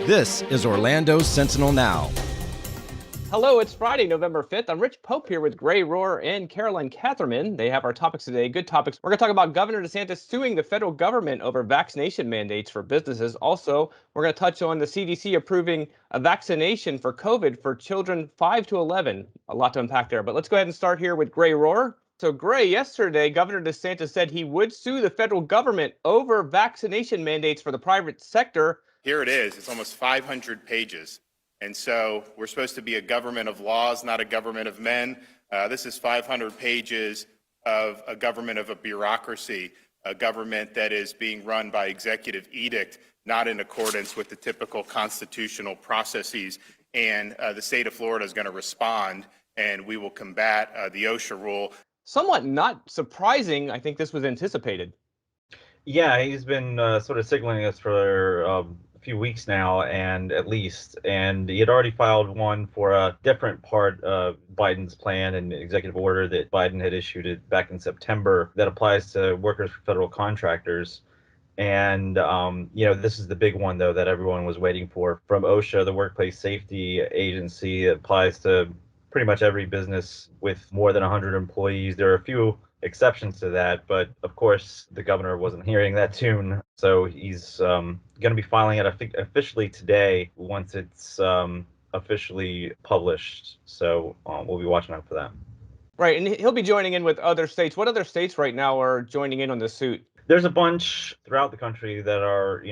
This is Orlando Sentinel Now. Hello, it's Friday, November 5th. I'm Rich Pope here with Gray Rohr and Caroline Catherman. They have our topics today. Good topics. We're going to talk about Governor DeSantis suing the federal government over vaccination mandates for businesses. Also, we're going to touch on the CDC approving a vaccination for COVID for children 5 to 11. A lot to unpack there, but let's go ahead and start here with Gray Rohr. So, Gray, yesterday, Governor DeSantis said he would sue the federal government over vaccination mandates for the private sector. Here it is. It's almost 500 pages. And so we're supposed to be a government of laws, not a government of men. This is 500 pages of a government of a bureaucracy, a government that is being run by executive edict, not in accordance with the typical constitutional processes. And the state of Florida is going to respond, and we will combat the OSHA rule. Somewhat not surprising. I think this was anticipated. Yeah, he's been sort of signaling this for a few weeks now, and he had already filed one for a different part of Biden's plan and executive order that Biden had issued back in September that applies to workers for federal contractors. And, this is the big one, though, that everyone was waiting for from OSHA, the Workplace Safety Agency. It applies to pretty much every business with more than 100 employees. There are a few exceptions to that, but of course the governor wasn't hearing that tune, so he's going to be filing it, I think, officially today once it's officially published. So we'll be watching out for that. Right, and he'll be joining in with other states. What other states right now are joining in on the suit? There's a bunch throughout the country that are,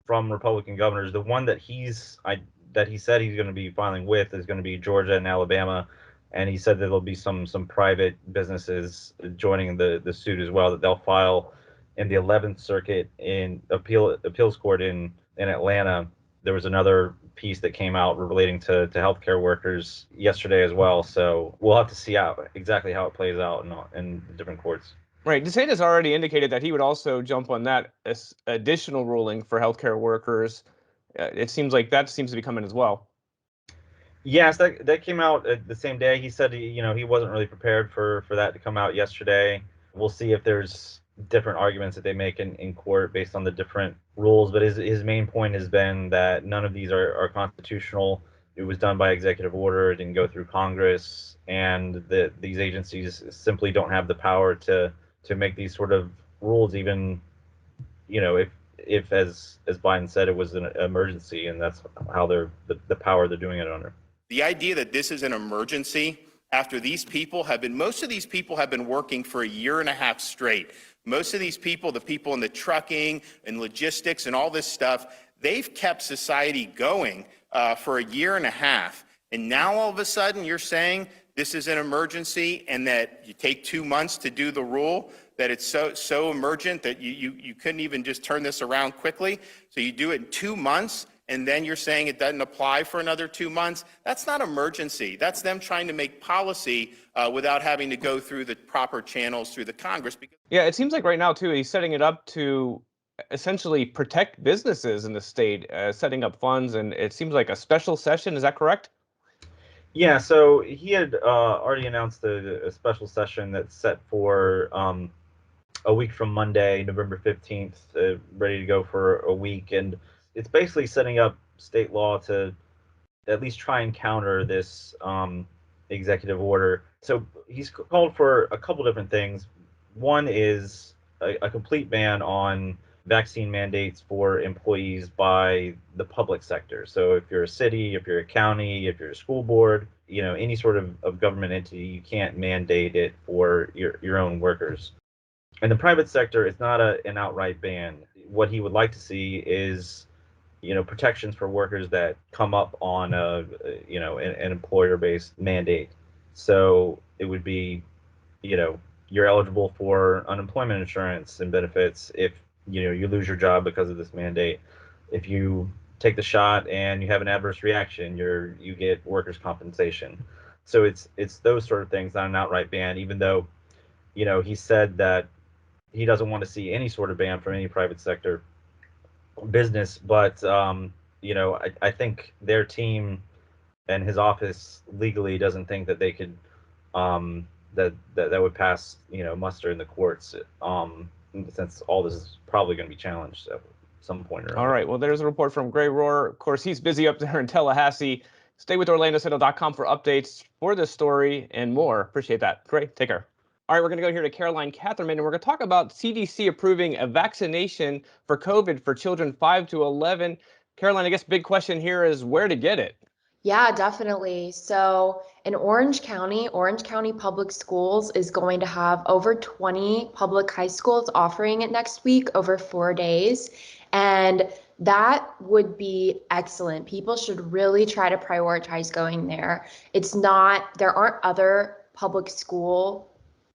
from Republican governors. The one that he said he's going to be filing with is going to be Georgia and Alabama. And he said that there'll be some private businesses joining the suit as well, that they'll file in the 11th Circuit in appeals court in Atlanta. There was another piece that came out relating to healthcare workers yesterday as well. So we'll have to see exactly how it plays out in the different courts. Right. DeSantis already indicated that he would also jump on that additional ruling for healthcare workers. It seems like that seems to be coming as well. Yes, that came out the same day. He said he wasn't really prepared for that to come out yesterday. We'll see if there's different arguments that they make in court based on the different rules. But his main point has been that none of these are constitutional. It was done by executive order. It didn't go through Congress, and these agencies simply don't have the power to make these sort of rules, even if as Biden said, it was an emergency, and that's how the power they're doing it under. The idea that this is an emergency after most of these people have been working for a year and a half straight. Most of these people, the people in the trucking and logistics and all this stuff, they've kept society going for a year and a half. And now all of a sudden you're saying this is an emergency and that you take 2 months to do the rule, that it's so emergent that you couldn't even just turn this around quickly. So you do it in 2 months, and then you're saying it doesn't apply for another 2 months. That's not emergency. That's them trying to make policy without having to go through the proper channels through the Congress. Yeah, it seems like right now, too, he's setting it up to essentially protect businesses in the state, setting up funds, and it seems like a special session. Is that correct? Yeah, so he had already announced a special session that's set for a week from Monday, November 15th, ready to go for a week. And it's basically setting up state law to at least try and counter this executive order. So he's called for a couple different things. One is a complete ban on vaccine mandates for employees by the public sector. So if you're a city, if you're a county, if you're a school board, any sort of government entity, you can't mandate it for your own workers. In the private sector, it's not an outright ban. What he would like to see is protections for workers that come up on an employer-based mandate. So it would be, you're eligible for unemployment insurance and benefits if you lose your job because of this mandate. If you take the shot and you have an adverse reaction, you get workers' compensation. So it's those sort of things, not an outright ban. Even though, he said that he doesn't want to see any sort of ban from any private sector business, but I think their team and his office legally doesn't think that they could that would pass muster in the courts, since all this is probably going to be challenged. So some point or other. All right. Well, there's a report from Gray Rohr. Of course, he's busy up there in Tallahassee. Stay with OrlandoSentinel.com for updates for this story and more. Appreciate that. Great. Take care. All right, we're going to go here to Caroline Catherman, and we're going to talk about CDC approving a vaccination for COVID for children 5 to 11. Caroline, I guess big question here is where to get it. Yeah, definitely. So in Orange County Public Schools is going to have over 20 public high schools offering it next week over 4 days. And that would be excellent. People should really try to prioritize going there. There aren't other public school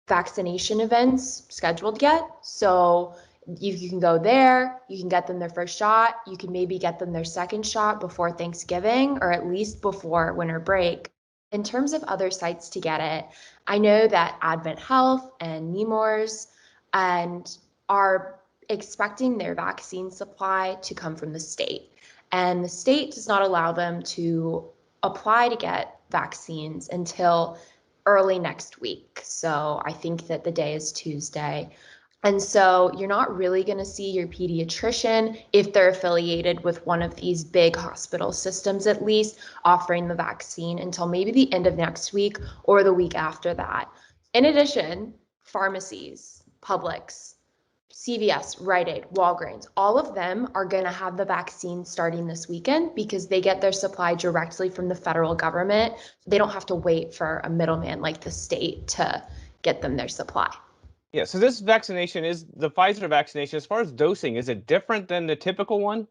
vaccination events scheduled yet. So you can go there, you can get them their first shot, you can maybe get them their second shot before Thanksgiving or at least before winter break. In terms of other sites to get it, I know that Advent Health and Nemours are expecting their vaccine supply to come from the state. And the state does not allow them to apply to get vaccines until early next week. So I think that the day is Tuesday. And so you're not really going to see your pediatrician, if they're affiliated with one of these big hospital systems at least, offering the vaccine until maybe the end of next week or the week after that. In addition, pharmacies, Publix, CVS, Rite Aid, Walgreens, all of them are going to have the vaccine starting this weekend because they get their supply directly from the federal government. They don't have to wait for a middleman like the state to get them their supply. Yeah, so this vaccination is the Pfizer vaccination. As far as dosing, is it different than the typical one?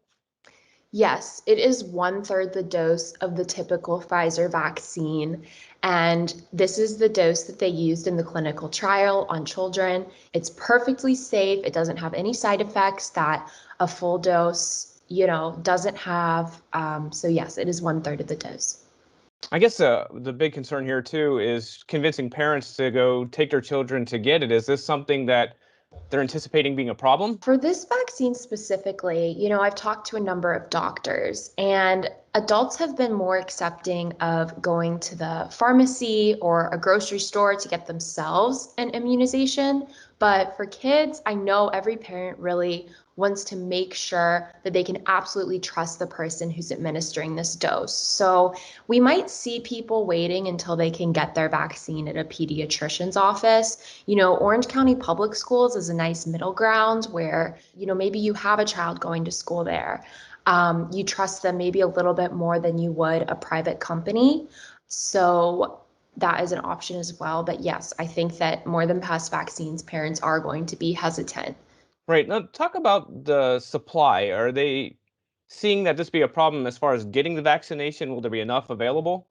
Yes, it is 1/3 the dose of the typical Pfizer vaccine. And this is the dose that they used in the clinical trial on children. It's perfectly safe. It doesn't have any side effects that a full dose, doesn't have. So yes, it is 1/3 of the dose. I guess the big concern here, too, is convincing parents to go take their children to get it. Is this something that they're anticipating being a problem? For this vaccine specifically, I've talked to a number of doctors, and adults have been more accepting of going to the pharmacy or a grocery store to get themselves an immunization. But for kids, I know every parent really wants to make sure that they can absolutely trust the person who's administering this dose. So we might see people waiting until they can get their vaccine at a pediatrician's office. Orange County Public Schools is a nice middle ground where, maybe you have a child going to school there. You trust them maybe a little bit more than you would a private company. So that is an option as well. But yes, I think that more than past vaccines, parents are going to be hesitant. Right. Now, talk about the supply. Are they seeing that this be a problem as far as getting the vaccination? Will there be enough available?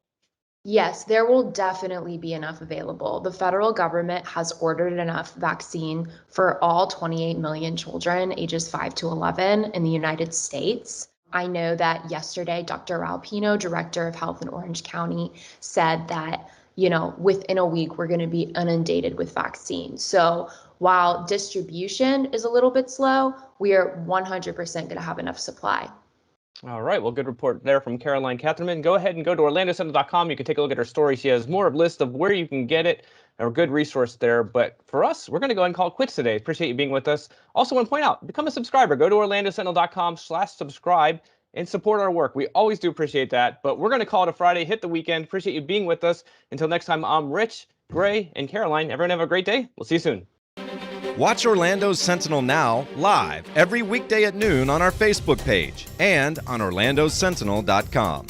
Yes, there will definitely be enough available. The federal government has ordered enough vaccine for all 28 million children ages 5 to 11 in the United States. I know that yesterday, Dr. Ralpino, Director of Health in Orange County, said that, within a week, we're going to be inundated with vaccine. So while distribution is a little bit slow, we are 100% going to have enough supply. All right. Well, good report there from Caroline Catherman. Go ahead and go to OrlandoSentinel.com. You can take a look at her story. She has more of a list of where you can get it, a good resource there. But for us, we're going to go ahead and call it quits today. Appreciate you being with us. Also want to point out, become a subscriber. Go to OrlandoSentinel.com/subscribe and support our work. We always do appreciate that. But we're going to call it a Friday. Hit the weekend. Appreciate you being with us. Until next time, I'm Rich, Gray, and Caroline. Everyone have a great day. We'll see you soon. Watch Orlando Sentinel Now live every weekday at noon on our Facebook page and on OrlandoSentinel.com.